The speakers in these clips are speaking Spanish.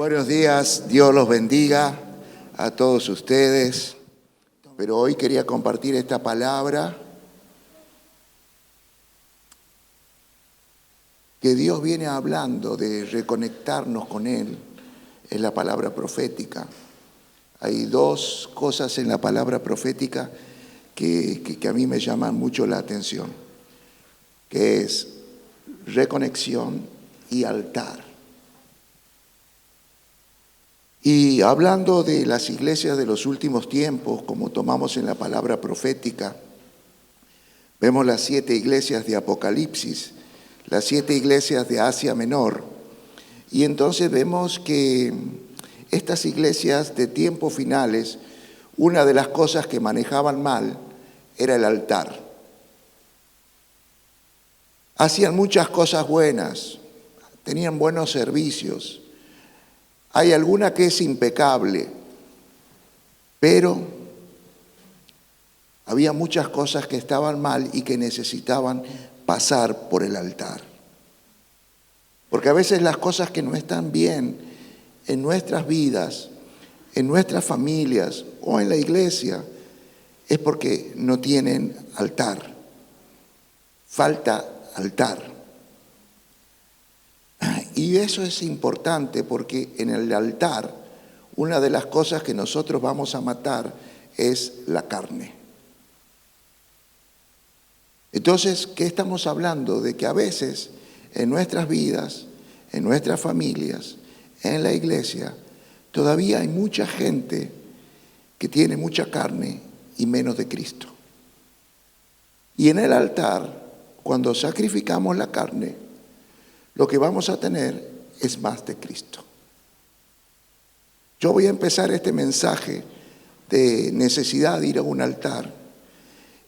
Buenos días, Dios los bendiga a todos ustedes. Pero hoy quería compartir esta palabra que Dios viene hablando de reconectarnos con Él. Es la palabra profética. Hay dos cosas en la palabra profética que a mí me llaman mucho la atención, que es reconexión y altar. Y hablando de las iglesias de los últimos tiempos, como tomamos en la palabra profética, vemos las 7 iglesias de Apocalipsis, las 7 iglesias de Asia Menor, y entonces vemos que estas iglesias de tiempos finales, una de las cosas que manejaban mal era el altar. Hacían muchas cosas buenas, tenían buenos servicios. Hay alguna que es impecable, pero había muchas cosas que estaban mal y que necesitaban pasar por el altar. Porque a veces las cosas que no están bien en nuestras vidas, en nuestras familias o en la iglesia, es porque no tienen altar. Falta altar. Y eso es importante porque en el altar, una de las cosas que nosotros vamos a matar es la carne. Entonces, ¿qué estamos hablando? De que a veces en nuestras vidas, en nuestras familias, en la iglesia, todavía hay mucha gente que tiene mucha carne y menos de Cristo. Y en el altar, cuando sacrificamos la carne, lo que vamos a tener es más de Cristo. Yo voy a empezar este mensaje de necesidad de ir a un altar.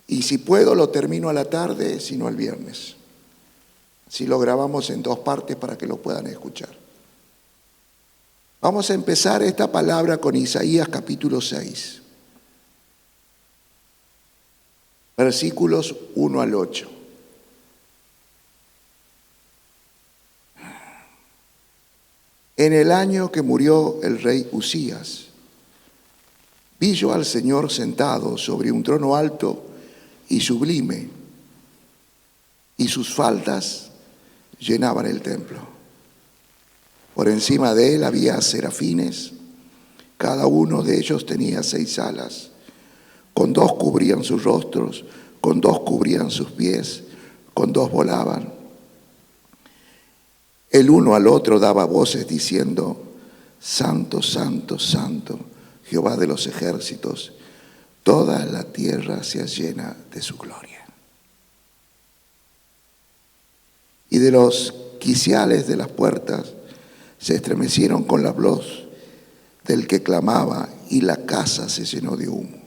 Y si puedo lo termino a la tarde, si no el viernes. Si lo grabamos en 2 partes para que lo puedan escuchar. Vamos a empezar esta palabra con Isaías capítulo 6. Versículos 1 al 8. En el año que murió el rey Usías, vi yo al Señor sentado sobre un trono alto y sublime, y sus faldas llenaban el templo. Por encima de él había serafines, cada uno de ellos tenía 6 alas, con 2 cubrían sus rostros, con 2 cubrían sus pies, con 2 volaban. El uno al otro daba voces diciendo: Santo, santo, santo, Jehová de los ejércitos, toda la tierra se llena de su gloria. Y de los quiciales de las puertas se estremecieron con la voz del que clamaba, y la casa se llenó de humo.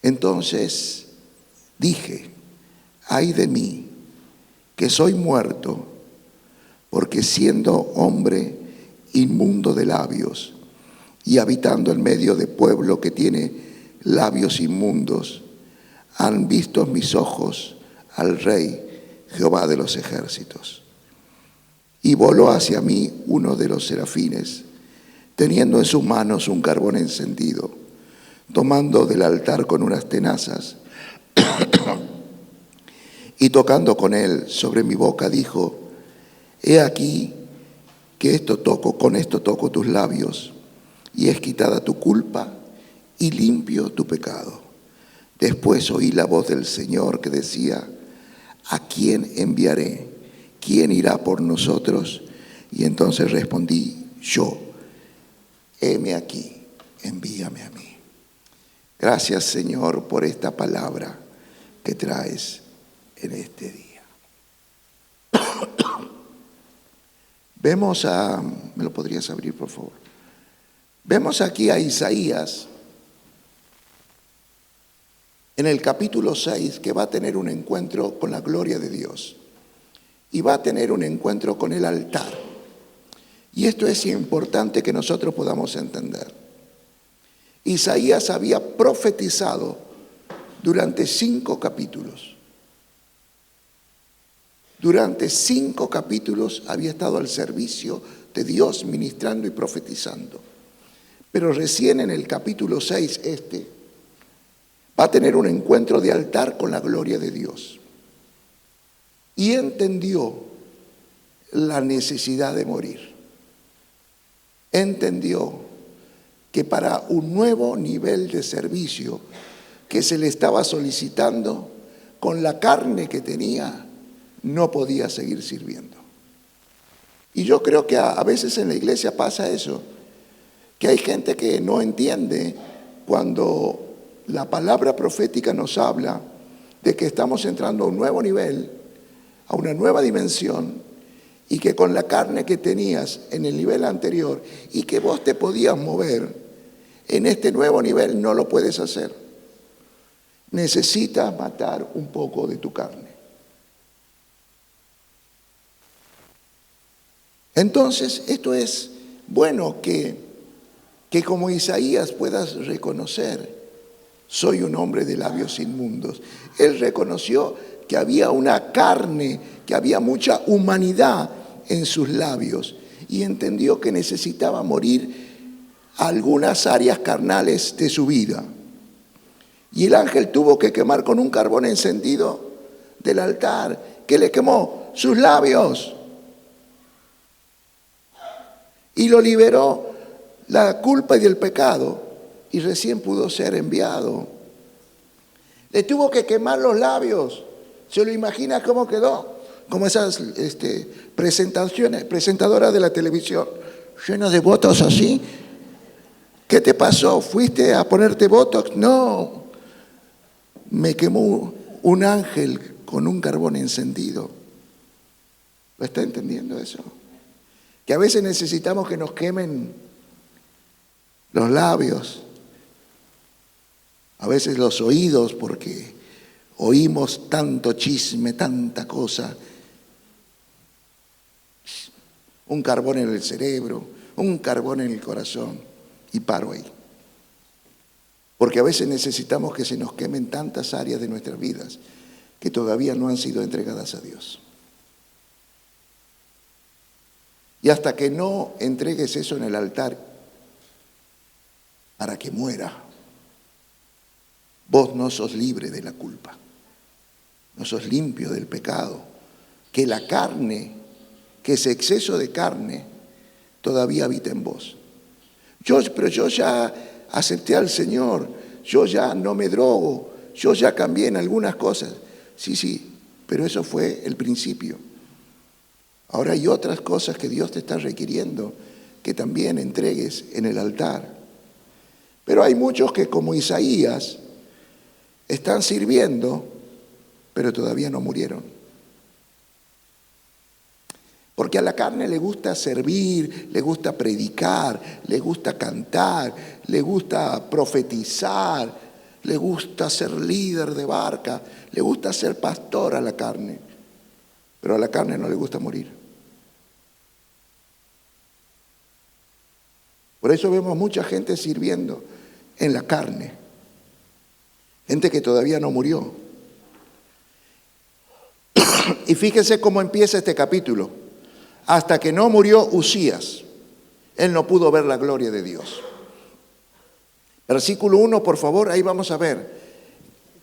Entonces dije: ay de mí, que soy muerto, porque siendo hombre inmundo de labios y habitando en medio de pueblo que tiene labios inmundos, han visto mis ojos al Rey Jehová de los ejércitos. Y voló hacia mí uno de los serafines, teniendo en sus manos un carbón encendido, tomando del altar con unas tenazas, y tocando con él sobre mi boca, dijo: he aquí que con esto toco tus labios, y es quitada tu culpa y limpio tu pecado. Después oí la voz del Señor que decía: ¿a quién enviaré? ¿Quién irá por nosotros? Y entonces respondí yo: heme aquí, envíame a mí. Gracias, Señor, por esta palabra que traes en este día. Vemos ¿me lo podrías abrir, por favor? Vemos aquí a Isaías en el capítulo 6 que va a tener un encuentro con la gloria de Dios y va a tener un encuentro con el altar. Y esto es importante que nosotros podamos entender. Isaías había profetizado durante 5 capítulos. Durante 5 capítulos había estado al servicio de Dios ministrando y profetizando. Pero recién en el capítulo 6, va a tener un encuentro de altar con la gloria de Dios. Y entendió la necesidad de morir. Entendió que para un nuevo nivel de servicio que se le estaba solicitando, con la carne que tenía, no podía seguir sirviendo. Y yo creo que a veces en la iglesia pasa eso, que hay gente que no entiende cuando la palabra profética nos habla de que estamos entrando a un nuevo nivel, a una nueva dimensión, y que con la carne que tenías en el nivel anterior y que vos te podías mover, en este nuevo nivel no lo puedes hacer. Necesitas matar un poco de tu carne. Entonces, esto es bueno que como Isaías puedas reconocer, soy un hombre de labios inmundos. Él reconoció que había una carne, que había mucha humanidad en sus labios y entendió que necesitaba morir algunas áreas carnales de su vida. Y el ángel tuvo que quemar con un carbón encendido del altar, que le quemó sus labios y lo liberó la culpa y del pecado, y recién pudo ser enviado. Le tuvo que quemar los labios. ¿Se lo imagina cómo quedó? Como esas presentadoras de la televisión, llenas de botox así. ¿Qué te pasó? ¿Fuiste a ponerte botox? No, me quemó un ángel con un carbón encendido. ¿Lo está entendiendo eso? Que a veces necesitamos que nos quemen los labios, a veces los oídos, porque oímos tanto chisme, tanta cosa. Un carbón en el cerebro, un carbón en el corazón, y paro ahí. Porque a veces necesitamos que se nos quemen tantas áreas de nuestras vidas que todavía no han sido entregadas a Dios. Y hasta que no entregues eso en el altar para que muera, vos no sos libre de la culpa, no sos limpio del pecado, que la carne, que ese exceso de carne todavía habita en vos. Pero yo ya acepté al Señor, yo ya no me drogo, yo ya cambié en algunas cosas. Sí, pero eso fue el principio. Ahora hay otras cosas que Dios te está requiriendo que también entregues en el altar. Pero hay muchos que, como Isaías, están sirviendo, pero todavía no murieron. Porque a la carne le gusta servir, le gusta predicar, le gusta cantar, le gusta profetizar, le gusta ser líder de barca, le gusta ser pastor a la carne. Pero a la carne no le gusta morir. Por eso vemos mucha gente sirviendo en la carne. Gente que todavía no murió. Y fíjense cómo empieza este capítulo. Hasta que no murió Uzías, él no pudo ver la gloria de Dios. Versículo 1, por favor, ahí vamos a ver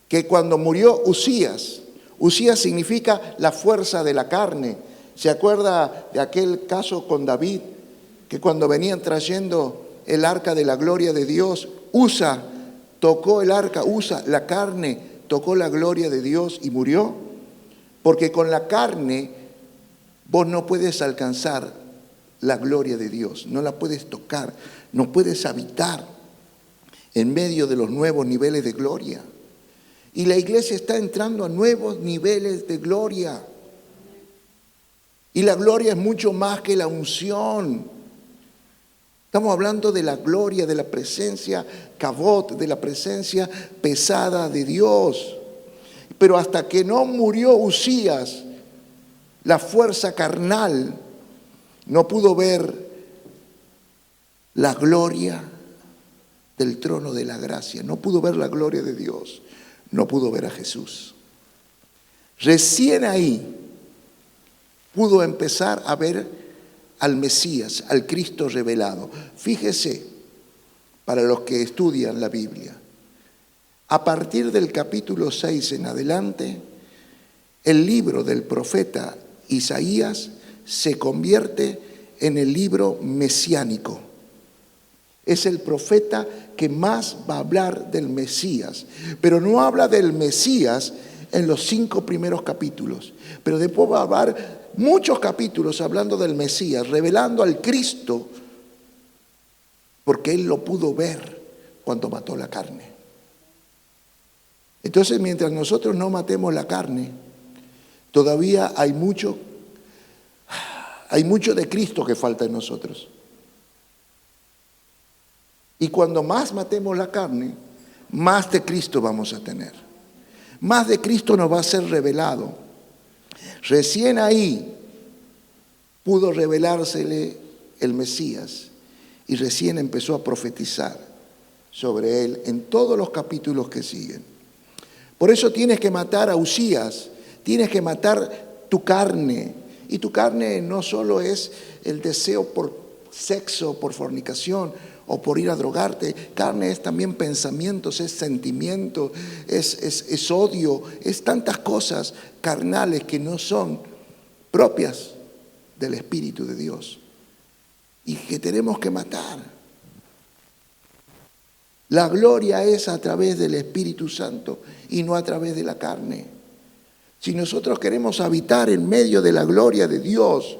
que cuando murió Uzías, Uzías significa la fuerza de la carne. ¿Se acuerda de aquel caso con David? Que cuando venían trayendo el arca de la gloria de Dios, Usa tocó el arca, Usa, la carne, tocó la gloria de Dios y murió. Porque con la carne vos no puedes alcanzar la gloria de Dios, no la puedes tocar, no puedes habitar en medio de los nuevos niveles de gloria. Y la iglesia está entrando a nuevos niveles de gloria. Y la gloria es mucho más que la unción. Estamos hablando de la gloria, de la presencia cabot, de la presencia pesada de Dios. Pero hasta que no murió Uzías, la fuerza carnal no pudo ver la gloria del trono de la gracia, no pudo ver la gloria de Dios, no pudo ver a Jesús. Recién ahí pudo empezar a ver al Mesías, al Cristo revelado. Fíjese, para los que estudian la Biblia, a partir del capítulo 6 en adelante, el libro del profeta Isaías se convierte en el libro mesiánico. Es el profeta que más va a hablar del Mesías, pero no habla del Mesías en los 5 primeros capítulos, pero después va a hablar muchos capítulos hablando del Mesías, revelando al Cristo, porque él lo pudo ver cuando mató la carne. Entonces, mientras nosotros no matemos la carne, todavía hay mucho de Cristo que falta en nosotros. Y cuando más matemos la carne, más de Cristo vamos a tener. Más de Cristo nos va a ser revelado. Recién ahí pudo revelársele el Mesías y recién empezó a profetizar sobre él en todos los capítulos que siguen. Por eso tienes que matar a Usías, tienes que matar tu carne. Y tu carne no solo es el deseo por sexo, por fornicación o por ir a drogarte. Carne es también pensamientos, es sentimiento, es odio, es tantas cosas carnales que no son propias del Espíritu de Dios y que tenemos que matar. La gloria es a través del Espíritu Santo y no a través de la carne. Si nosotros queremos habitar en medio de la gloria de Dios,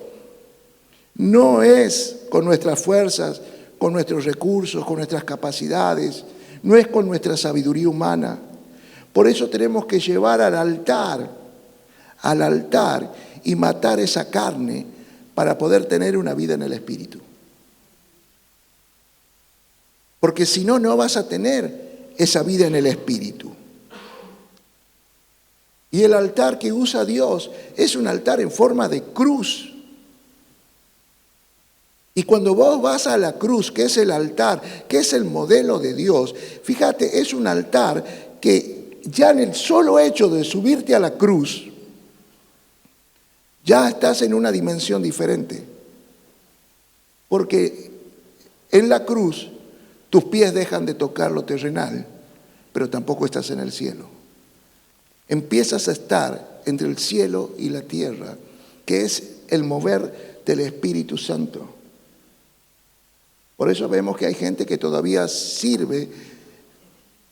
no es con nuestras fuerzas, con nuestros recursos, con nuestras capacidades, no es con nuestra sabiduría humana. Por eso tenemos que llevar al altar y matar esa carne para poder tener una vida en el Espíritu. Porque si no, no vas a tener esa vida en el Espíritu. Y el altar que usa Dios es un altar en forma de cruz. Y cuando vos vas a la cruz, que es el altar, que es el modelo de Dios, fíjate, es un altar que ya en el solo hecho de subirte a la cruz, ya estás en una dimensión diferente. Porque en la cruz tus pies dejan de tocar lo terrenal, pero tampoco estás en el cielo. Empiezas a estar entre el cielo y la tierra, que es el mover del Espíritu Santo. Por eso vemos que hay gente que todavía sirve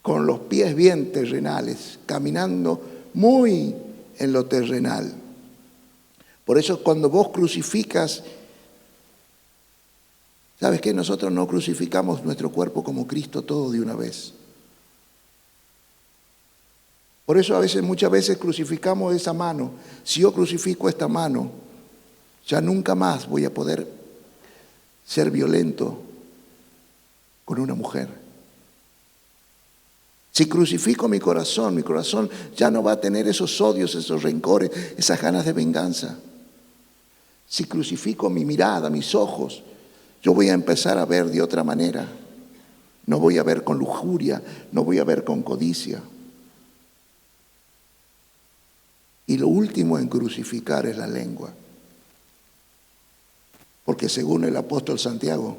con los pies bien terrenales, caminando muy en lo terrenal. Por eso cuando vos crucificas, ¿sabes qué? Nosotros no crucificamos nuestro cuerpo como Cristo todo de una vez. Por eso muchas veces crucificamos esa mano. Si yo crucifico esta mano, ya nunca más voy a poder ser violento con una mujer. Si crucifico mi corazón ya no va a tener esos odios, esos rencores, esas ganas de venganza. Si crucifico mi mirada, mis ojos, yo voy a empezar a ver de otra manera. No voy a ver con lujuria, no voy a ver con codicia. Y lo último en crucificar es la lengua. Porque según el apóstol Santiago,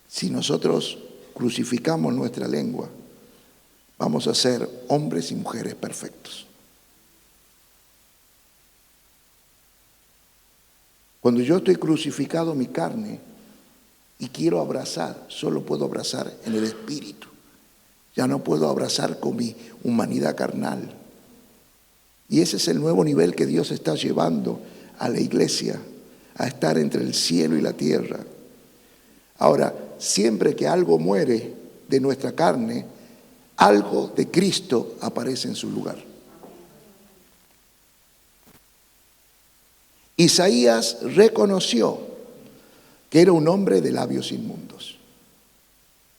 si nosotros crucificamos nuestra lengua, vamos a ser hombres y mujeres perfectos. Cuando yo estoy crucificado mi carne y quiero abrazar, solo puedo abrazar en el Espíritu. Ya no puedo abrazar con mi humanidad carnal. Y ese es el nuevo nivel que Dios está llevando a la iglesia, a estar entre el cielo y la tierra. Ahora, siempre que algo muere de nuestra carne, algo de Cristo aparece en su lugar. Isaías reconoció que era un hombre de labios inmundos.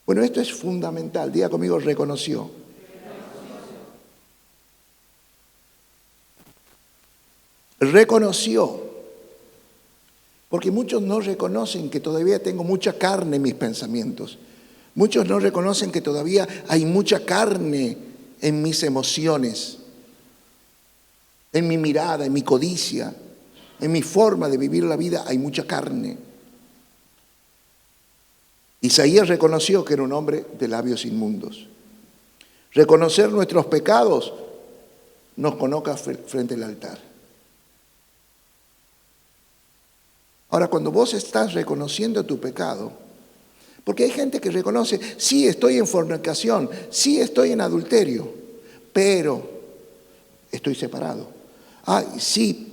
Bueno, esto es fundamental. Diga conmigo, reconoció. Reconoció, porque muchos no reconocen que todavía tengo mucha carne en mis pensamientos. Muchos no reconocen que todavía hay mucha carne en mis emociones, en mi mirada, en mi codicia, en mi forma de vivir la vida hay mucha carne. Isaías reconoció que era un hombre de labios inmundos. Reconocer nuestros pecados nos coloca frente al altar. Ahora, cuando vos estás reconociendo tu pecado, porque hay gente que reconoce, sí, estoy en fornicación, sí, estoy en adulterio, pero estoy separado. Ay, sí,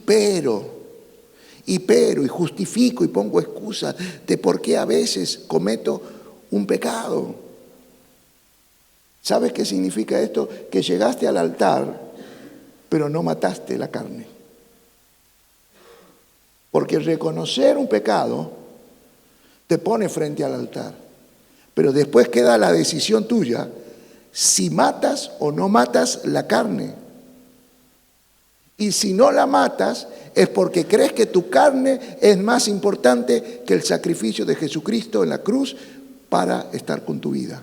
y justifico y pongo excusas de por qué a veces cometo un pecado. ¿Sabes qué significa esto? Que llegaste al altar, pero no mataste la carne. Porque reconocer un pecado te pone frente al altar. Pero después queda la decisión tuya si matas o no matas la carne. Y si no la matas es porque crees que tu carne es más importante que el sacrificio de Jesucristo en la cruz para estar con tu vida,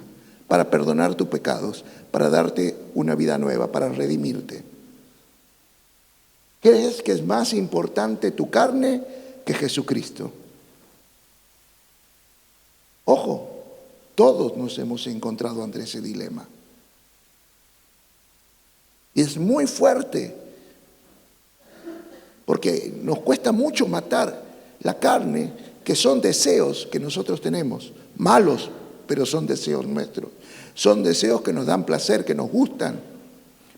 para perdonar tus pecados, para darte una vida nueva, para redimirte. ¿Crees que es más importante tu carne que Jesucristo? Ojo, todos nos hemos encontrado ante ese dilema. Y es muy fuerte, porque nos cuesta mucho matar la carne, que son deseos que nosotros tenemos, malos, pero son deseos nuestros. Son deseos que nos dan placer, que nos gustan.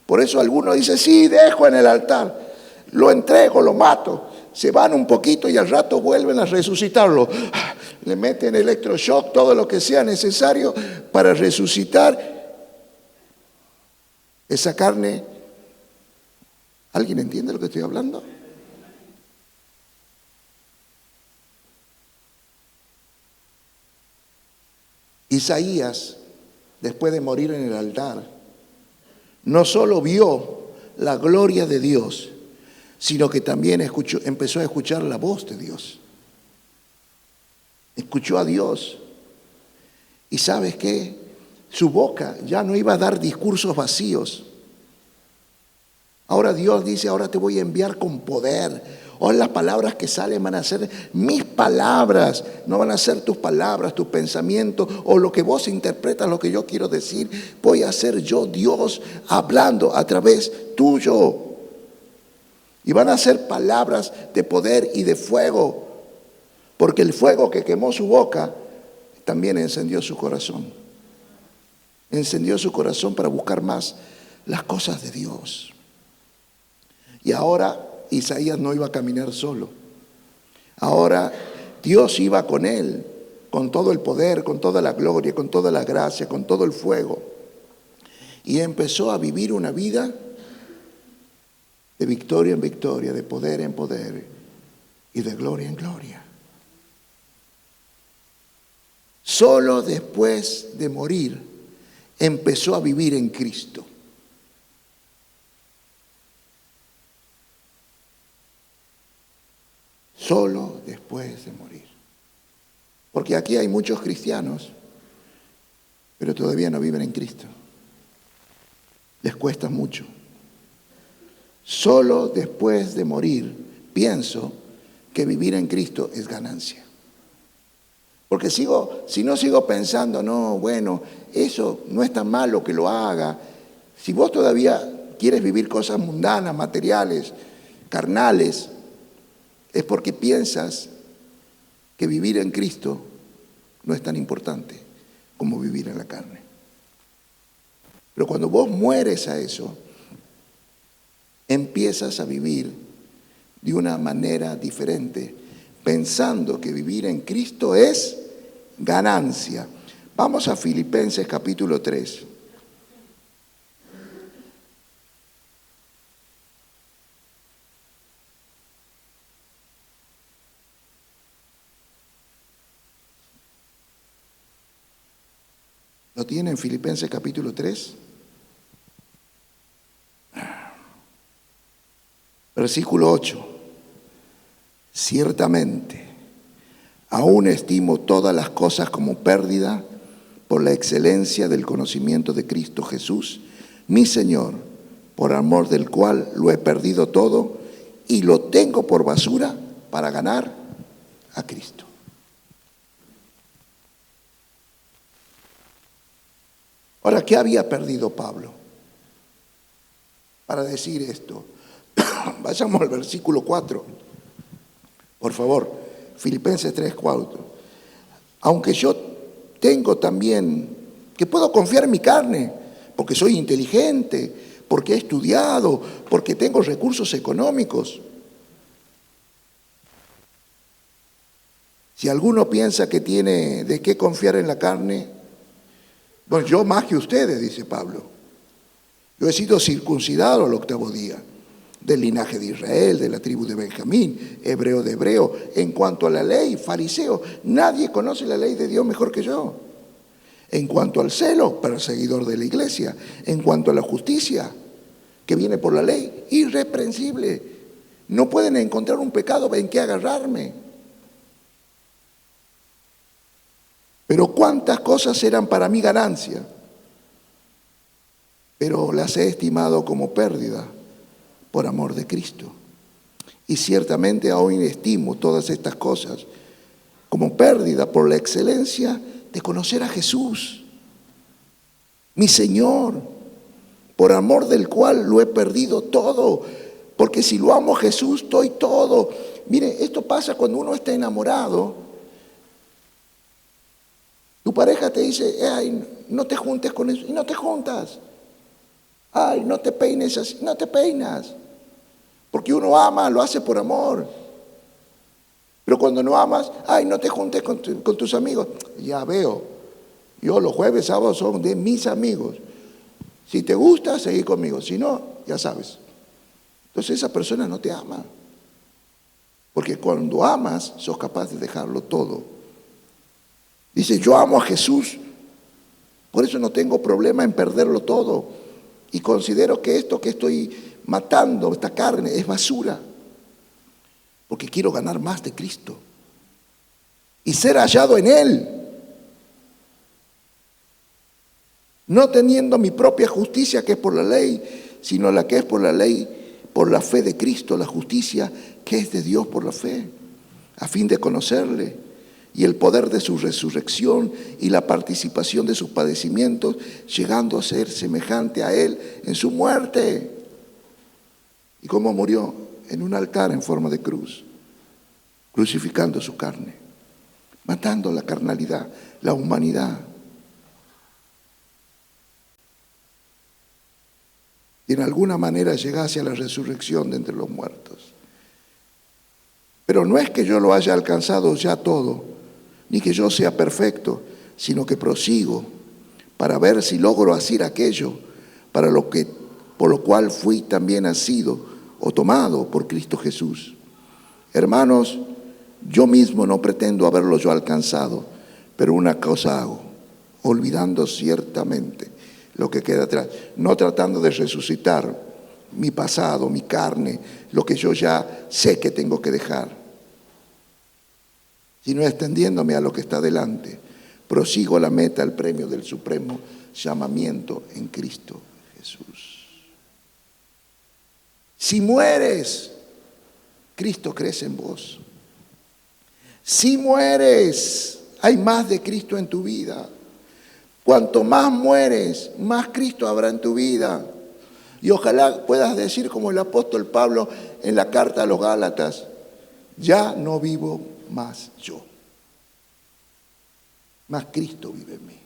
Por eso alguno dice, sí, dejo en el altar, lo entrego, lo mato. Se van un poquito y al rato vuelven a resucitarlo. Le meten electroshock, todo lo que sea necesario para resucitar esa carne. ¿Alguien entiende lo que estoy hablando? Isaías, después de morir en el altar, no solo vio la gloria de Dios, sino que también empezó a escuchar la voz de Dios. Escuchó a Dios. ¿Y sabes qué? Su boca ya no iba a dar discursos vacíos. Ahora Dios dice, ahora te voy a enviar con poder. Ahora las palabras que salen van a ser mis palabras, no van a ser tus palabras, tus pensamientos o lo que vos interpretas, lo que yo quiero decir. Voy a ser yo, Dios, hablando a través tuyo. Y van a ser palabras de poder y de fuego, porque el fuego que quemó su boca también encendió su corazón. Encendió su corazón para buscar más las cosas de Dios. Y ahora Isaías no iba a caminar solo. Ahora Dios iba con él, con todo el poder, con toda la gloria, con toda la gracia, con todo el fuego. Y empezó a vivir una vida de victoria en victoria, de poder en poder y de gloria en gloria. Solo después de morir empezó a vivir en Cristo. Solo después de morir. Porque aquí hay muchos cristianos, pero todavía no viven en Cristo. Les cuesta mucho. Solo después de morir pienso que vivir en Cristo es ganancia. Porque si no sigo pensando, no, bueno, eso no es tan malo que lo haga. Si vos todavía quieres vivir cosas mundanas, materiales, carnales, es porque piensas que vivir en Cristo no es tan importante como vivir en la carne. Pero cuando vos mueres a eso, empiezas a vivir de una manera diferente, pensando que vivir en Cristo es ganancia. Vamos a Filipenses capítulo 3. ¿Lo tienen? Filipenses capítulo 3. Versículo 8. Ciertamente, aún estimo todas las cosas como pérdida por la excelencia del conocimiento de Cristo Jesús, mi Señor, por amor del cual lo he perdido todo y lo tengo por basura para ganar a Cristo. Ahora, ¿qué había perdido Pablo para decir esto? Vayamos al versículo 4, por favor, Filipenses 3:4. Aunque yo tengo también, que puedo confiar en mi carne, porque soy inteligente, porque he estudiado, porque tengo recursos económicos. Si alguno piensa que tiene de qué confiar en la carne, bueno, yo más que ustedes, dice Pablo. Yo he sido circuncidado al 8º día, del linaje de Israel, de la tribu de Benjamín, hebreo de hebreo. En cuanto a la ley, fariseo, nadie conoce la ley de Dios mejor que yo. En cuanto al celo, perseguidor de la iglesia. En cuanto a la justicia, que viene por la ley, irreprensible. No pueden encontrar un pecado en que agarrarme. Pero cuántas cosas eran para mí ganancia, pero las he estimado como pérdida por amor de Cristo. Y ciertamente aún estimo todas estas cosas como pérdida por la excelencia de conocer a Jesús, mi Señor, por amor del cual lo he perdido todo, porque si lo amo a Jesús, estoy todo. Mire, esto pasa cuando uno está enamorado. Tu pareja te dice, ay, no te juntes con eso, y no te juntas. Ay, no te peines así, no te peinas. Porque uno ama, lo hace por amor. Pero cuando no amas, ay, no te juntes con tus amigos. Ya veo, yo los jueves, sábados son de mis amigos. Si te gusta, seguí conmigo. Si no, ya sabes. Entonces esa persona no te ama. Porque cuando amas, sos capaz de dejarlo todo. Dice, yo amo a Jesús, por eso no tengo problema en perderlo todo. Y considero que esto que estoy matando, esta carne, es basura. Porque quiero ganar más de Cristo. Y ser hallado en Él. No teniendo mi propia justicia que es por la ley, sino la que es por la ley, por la fe de Cristo, la justicia que es de Dios por la fe, a fin de conocerle y el poder de su resurrección y la participación de sus padecimientos, llegando a ser semejante a Él en su muerte. ¿Y cómo murió? En un altar en forma de cruz, crucificando su carne, matando la carnalidad, la humanidad. Y en alguna manera llegase a la resurrección de entre los muertos. Pero no es que yo lo haya alcanzado ya todo, ni que yo sea perfecto, sino que prosigo para ver si logro hacer aquello por lo cual fui también nacido o tomado por Cristo Jesús. Hermanos, yo mismo no pretendo haberlo yo alcanzado, pero una cosa hago, olvidando ciertamente lo que queda atrás, no tratando de resucitar mi pasado, mi carne, lo que yo ya sé que tengo que dejar, sino extendiéndome a lo que está delante, prosigo la meta, el premio del supremo llamamiento en Cristo Jesús. Si mueres, Cristo crece en vos. Si mueres, hay más de Cristo en tu vida. Cuanto más mueres, más Cristo habrá en tu vida. Y ojalá puedas decir como el apóstol Pablo en la carta a los Gálatas, ya no vivo más yo, más Cristo vive en mí.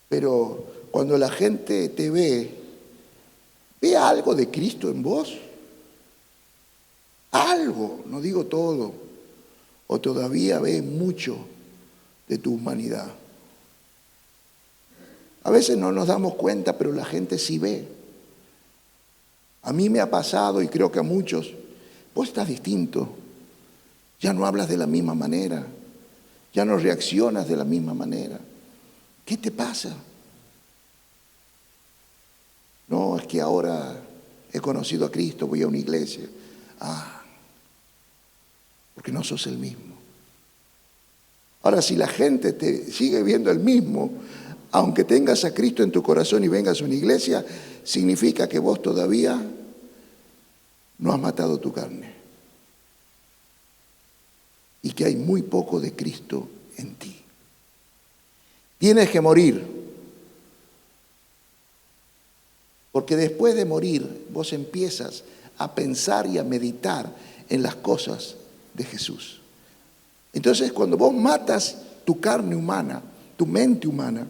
Pero cuando la gente te ve algo de Cristo en vos, algo, no digo todo, o todavía ve mucho de tu humanidad. A veces no nos damos cuenta, pero la gente sí ve. A mí me ha pasado, y creo que a muchos, vos estás distinto, ya no hablas de la misma manera, ya no reaccionas de la misma manera. ¿Qué te pasa? No, es que ahora he conocido a Cristo, voy a una iglesia. Porque no sos el mismo. Ahora, si la gente te sigue viendo el mismo, aunque tengas a Cristo en tu corazón y vengas a una iglesia, significa que vos todavía no has matado tu carne. Y que hay muy poco de Cristo en ti. Tienes que morir. Porque después de morir, vos empiezas a pensar y a meditar en las cosas de Jesús. Entonces, cuando vos matas tu carne humana, tu mente humana,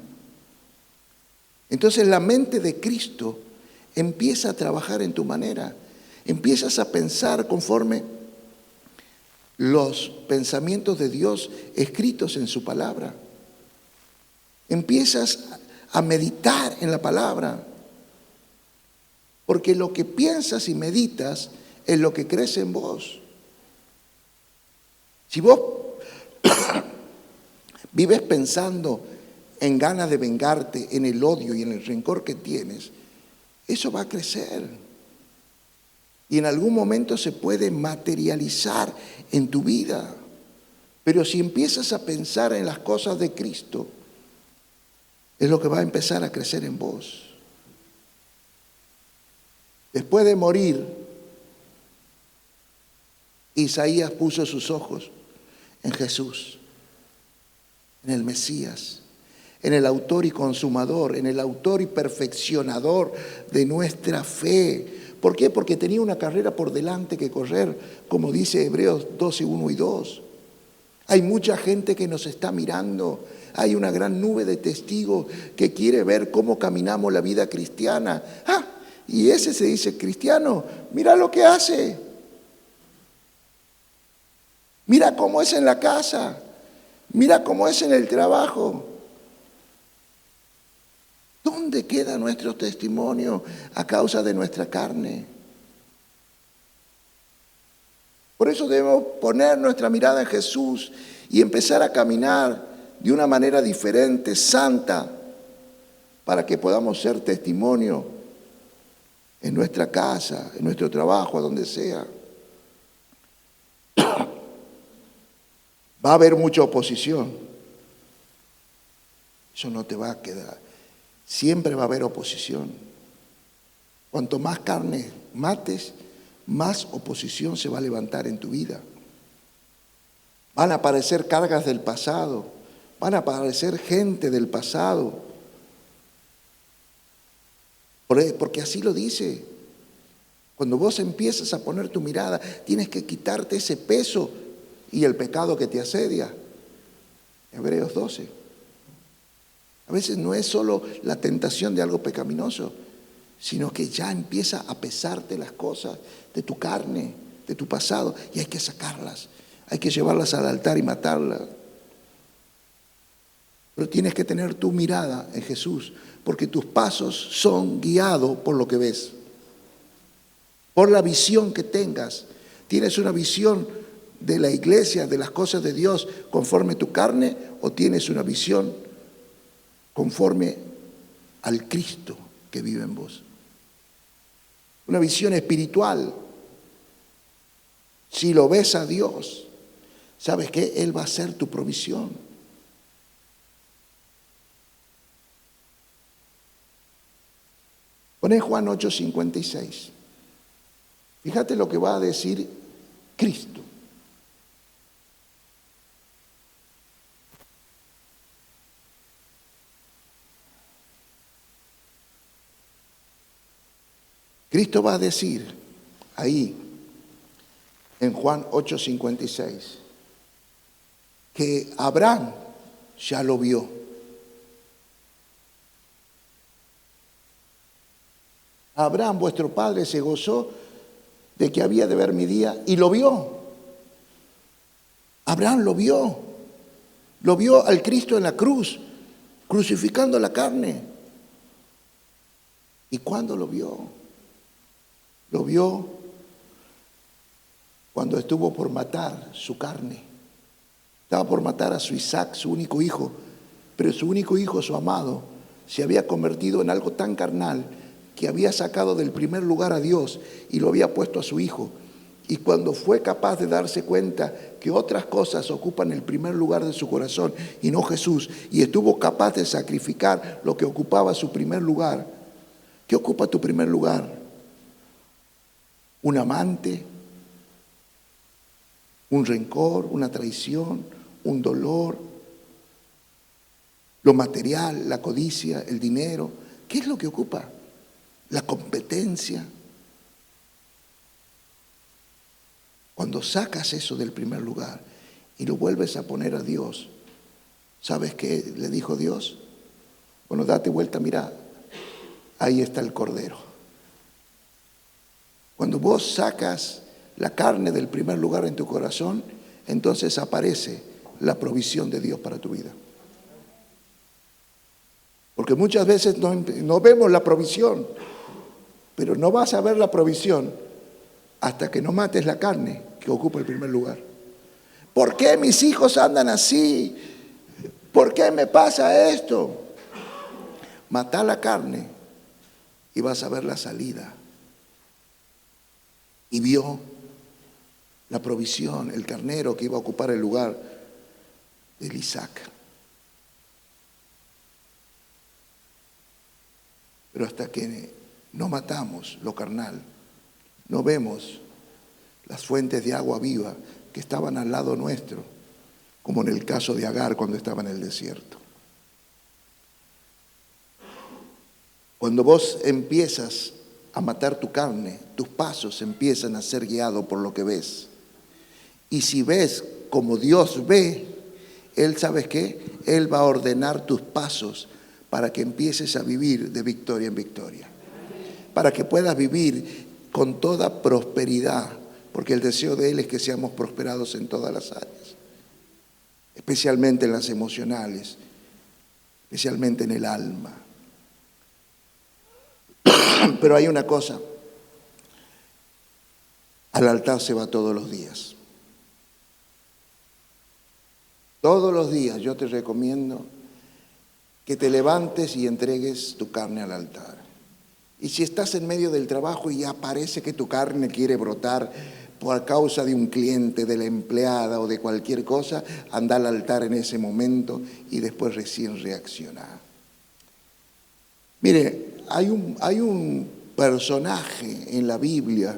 entonces la mente de Cristo empieza a trabajar en tu manera. Empiezas a pensar conforme los pensamientos de Dios escritos en su palabra. Empiezas a meditar en la palabra. Porque lo que piensas y meditas es lo que crece en vos. Si vos vives pensando en ganas de vengarte, en el odio y en el rencor que tienes, eso va a crecer. Y en algún momento se puede materializar en tu vida. Pero si empiezas a pensar en las cosas de Cristo, es lo que va a empezar a crecer en vos. Después de morir, Isaías puso sus ojos en Jesús, en el Mesías, en el autor y consumador, en el autor y perfeccionador de nuestra fe. ¿Por qué? Porque tenía una carrera por delante que correr, como dice Hebreos 12, 1 y 2. Hay mucha gente que nos está mirando. Hay una gran nube de testigos que quiere ver cómo caminamos la vida cristiana. Y ese se dice cristiano. Mira lo que hace. Mira cómo es en la casa. Mira cómo es en el trabajo. ¿Dónde queda nuestro testimonio a causa de nuestra carne? Por eso debemos poner nuestra mirada en Jesús y empezar a caminar de una manera diferente, santa, para que podamos ser testimonio en nuestra casa, en nuestro trabajo, a donde sea. Va a haber mucha oposición. Eso no te va a quedar. Siempre va a haber oposición. Cuanto más carne mates, más oposición se va a levantar en tu vida. Van a aparecer cargas del pasado, van a aparecer gente del pasado. Porque así lo dice. Cuando vos empiezas a poner tu mirada, tienes que quitarte ese peso y el pecado que te asedia. Hebreos 12. A veces no es solo la tentación de algo pecaminoso, sino que ya empieza a pesarte las cosas de tu carne, de tu pasado, y hay que sacarlas, hay que llevarlas al altar y matarlas. Pero tienes que tener tu mirada en Jesús, porque tus pasos son guiados por lo que ves, por la visión que tengas. ¿Tienes una visión de la iglesia, de las cosas de Dios conforme tu carne, o tienes una visión conforme al Cristo que vive en vos? Una visión espiritual. Si lo ves a Dios, ¿sabes qué? Él va a ser tu provisión. Poné Juan 8:56. Fíjate lo que va a decir Cristo. Cristo va a decir ahí, en Juan 8:56, que Abraham ya lo vio. Abraham, vuestro padre, se gozó de que había de ver mi día y lo vio. Abraham lo vio. Lo vio al Cristo en la cruz, crucificando la carne. ¿Y cuándo lo vio? Lo vio cuando estuvo por matar su carne. Estaba por matar a su Isaac, su único hijo. Pero su único hijo, su amado, se había convertido en algo tan carnal que había sacado del primer lugar a Dios y lo había puesto a su hijo. Y cuando fue capaz de darse cuenta que otras cosas ocupan el primer lugar de su corazón y no Jesús, y estuvo capaz de sacrificar lo que ocupaba su primer lugar. ¿Qué ocupa tu primer lugar? ¿Un amante? ¿Un rencor? ¿Una traición? ¿Un dolor? Lo material, la codicia, el dinero. ¿Qué es lo que ocupa? La competencia. Cuando sacas eso del primer lugar y lo vuelves a poner a Dios, ¿sabes qué le dijo Dios? Bueno, date vuelta, mira, ahí está el Cordero. Cuando vos sacas la carne del primer lugar en tu corazón, entonces aparece la provisión de Dios para tu vida. Porque muchas veces no vemos la provisión, pero no vas a ver la provisión hasta que no mates la carne que ocupa el primer lugar. ¿Por qué mis hijos andan así? ¿Por qué me pasa esto? Mata la carne y vas a ver la salida. Y vio la provisión, el carnero que iba a ocupar el lugar de Isaac. Pero hasta que no matamos lo carnal, no vemos las fuentes de agua viva que estaban al lado nuestro, como en el caso de Agar cuando estaba en el desierto. Cuando vos empiezas a matar tu carne, tus pasos empiezan a ser guiados por lo que ves. Y si ves como Dios ve, Él, ¿sabes qué? Él va a ordenar tus pasos para que empieces a vivir de victoria en victoria. Para que puedas vivir con toda prosperidad, porque el deseo de Él es que seamos prosperados en todas las áreas, especialmente en las emocionales, especialmente en el alma. Pero hay una cosa, al altar se va todos los días. Todos los días yo te recomiendo que te levantes y entregues tu carne al altar. Y si estás en medio del trabajo y ya parece que tu carne quiere brotar por causa de un cliente, de la empleada o de cualquier cosa, anda al altar en ese momento y después recién reacciona. Mire, hay un personaje en la Biblia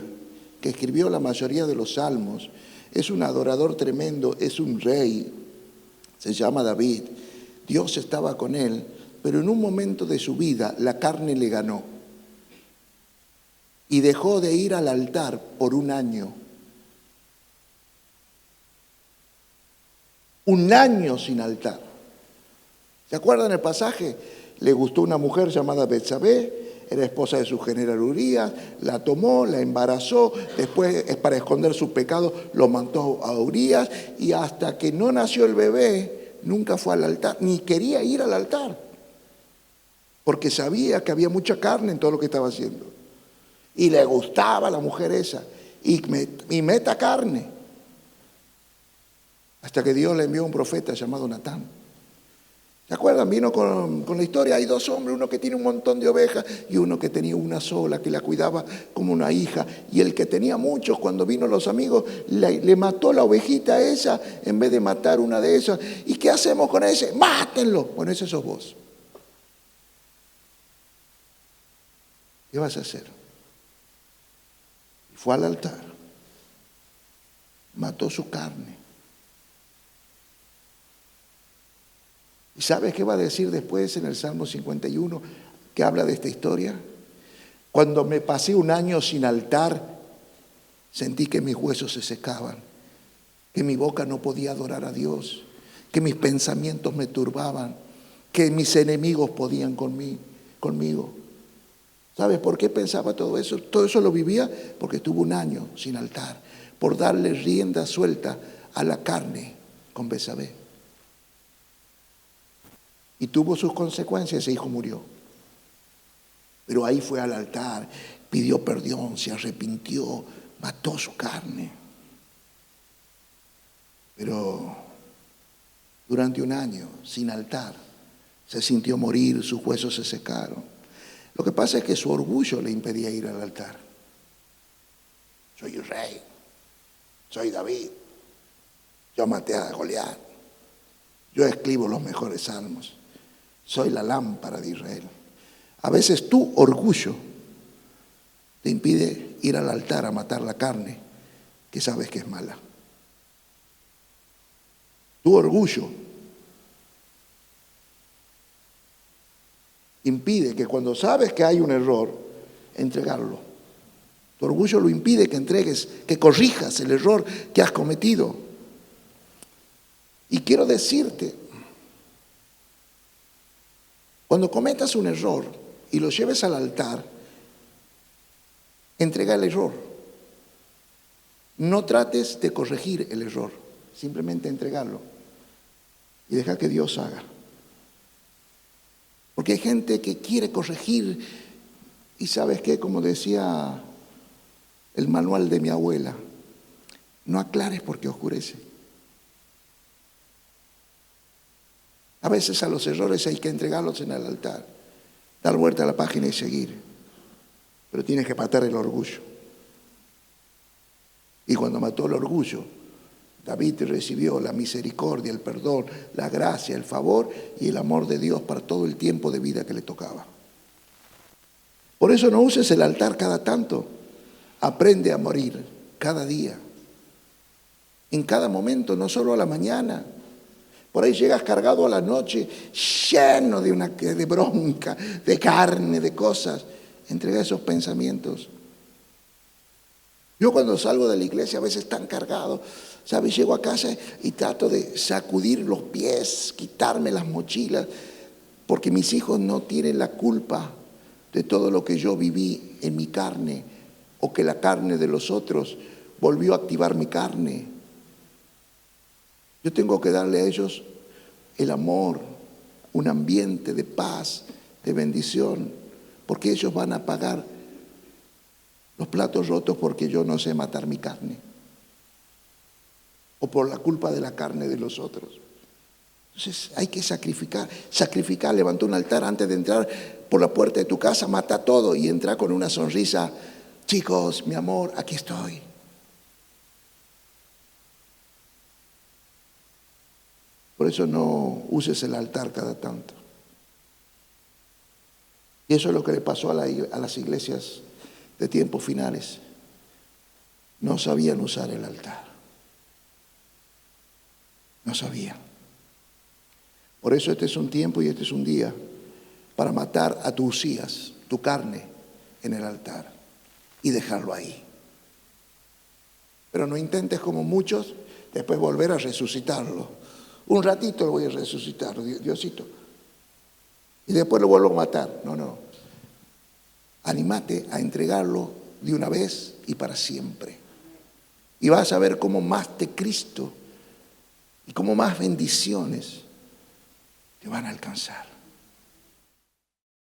que escribió la mayoría de los salmos. Es un adorador tremendo, es un rey, se llama David. Dios estaba con él, pero en un momento de su vida la carne le ganó y dejó de ir al altar por un año. Un año sin altar. ¿Se acuerdan el pasaje? Le gustó una mujer llamada Betsabé, era esposa de su general Urías, la tomó, la embarazó, después para esconder su pecado lo mató a Urías y hasta que no nació el bebé nunca fue al altar, ni quería ir al altar, porque sabía que había mucha carne en todo lo que estaba haciendo. Y le gustaba a la mujer esa, y meta carne. Hasta que Dios le envió un profeta llamado Natán. ¿Se acuerdan? Vino con la historia. Hay dos hombres, uno que tiene un montón de ovejas y uno que tenía una sola, que la cuidaba como una hija. Y el que tenía muchos, cuando vino los amigos, le mató la ovejita esa en vez de matar una de esas. ¿Y qué hacemos con ese? ¡Mátenlo! Bueno, ese sos vos. ¿Qué vas a hacer? Fue al altar, mató su carne. ¿Y sabes qué va a decir después en el Salmo 51 que habla de esta historia? Cuando me pasé un año sin altar, sentí que mis huesos se secaban, que mi boca no podía adorar a Dios, que mis pensamientos me turbaban, que mis enemigos podían conmigo. ¿Sabes por qué pensaba todo eso? Todo eso lo vivía porque estuve un año sin altar, por darle rienda suelta a la carne con Betsabé. Y tuvo sus consecuencias, ese hijo murió. Pero ahí fue al altar, pidió perdón, se arrepintió, mató su carne. Pero durante un año, sin altar, se sintió morir, sus huesos se secaron. Lo que pasa es que su orgullo le impedía ir al altar. Soy el rey, soy David, yo maté a Goliat, yo escribo los mejores salmos. Soy la lámpara de Israel. A veces tu orgullo te impide ir al altar a matar la carne que sabes que es mala. Tu orgullo impide que cuando sabes que hay un error, entregarlo. Tu orgullo lo impide que entregues, que corrijas el error que has cometido. Y quiero decirte, cuando cometas un error y lo lleves al altar, entrega el error. No trates de corregir el error, simplemente entregarlo y deja que Dios haga. Porque hay gente que quiere corregir y ¿sabes qué? Como decía el manual de mi abuela, no aclares porque oscurece. A veces a los errores hay que entregarlos en el altar, dar vuelta a la página y seguir. Pero tienes que matar el orgullo. Y cuando mató el orgullo, David recibió la misericordia, el perdón, la gracia, el favor y el amor de Dios para todo el tiempo de vida que le tocaba. Por eso no uses el altar cada tanto. Aprende a morir cada día. En cada momento, no solo a la mañana. Por ahí llegas cargado a la noche, lleno de bronca, de carne, de cosas. Entrega esos pensamientos. Yo cuando salgo de la iglesia a veces tan cargado, ¿sabes? Llego a casa y trato de sacudir los pies, quitarme las mochilas, porque mis hijos no tienen la culpa de todo lo que yo viví en mi carne, o que la carne de los otros volvió a activar mi carne. Yo tengo que darle a ellos el amor, un ambiente de paz, de bendición, porque ellos van a pagar los platos rotos porque yo no sé matar mi carne, o por la culpa de la carne de los otros. Entonces hay que sacrificar, levanta un altar antes de entrar por la puerta de tu casa, mata todo y entra con una sonrisa. Chicos, mi amor, aquí estoy. Por eso no uses el altar cada tanto. Y eso es lo que le pasó a las iglesias de tiempos finales. No sabían usar el altar. No sabían. Por eso este es un tiempo y este es un día para matar a tu Usías, tu carne, en el altar y dejarlo ahí. Pero no intentes como muchos después volver a resucitarlo. Un ratito lo voy a resucitar, Diosito. Y después lo vuelvo a matar. No. Anímate a entregarlo de una vez y para siempre. Y vas a ver cómo más de Cristo y cómo más bendiciones te van a alcanzar.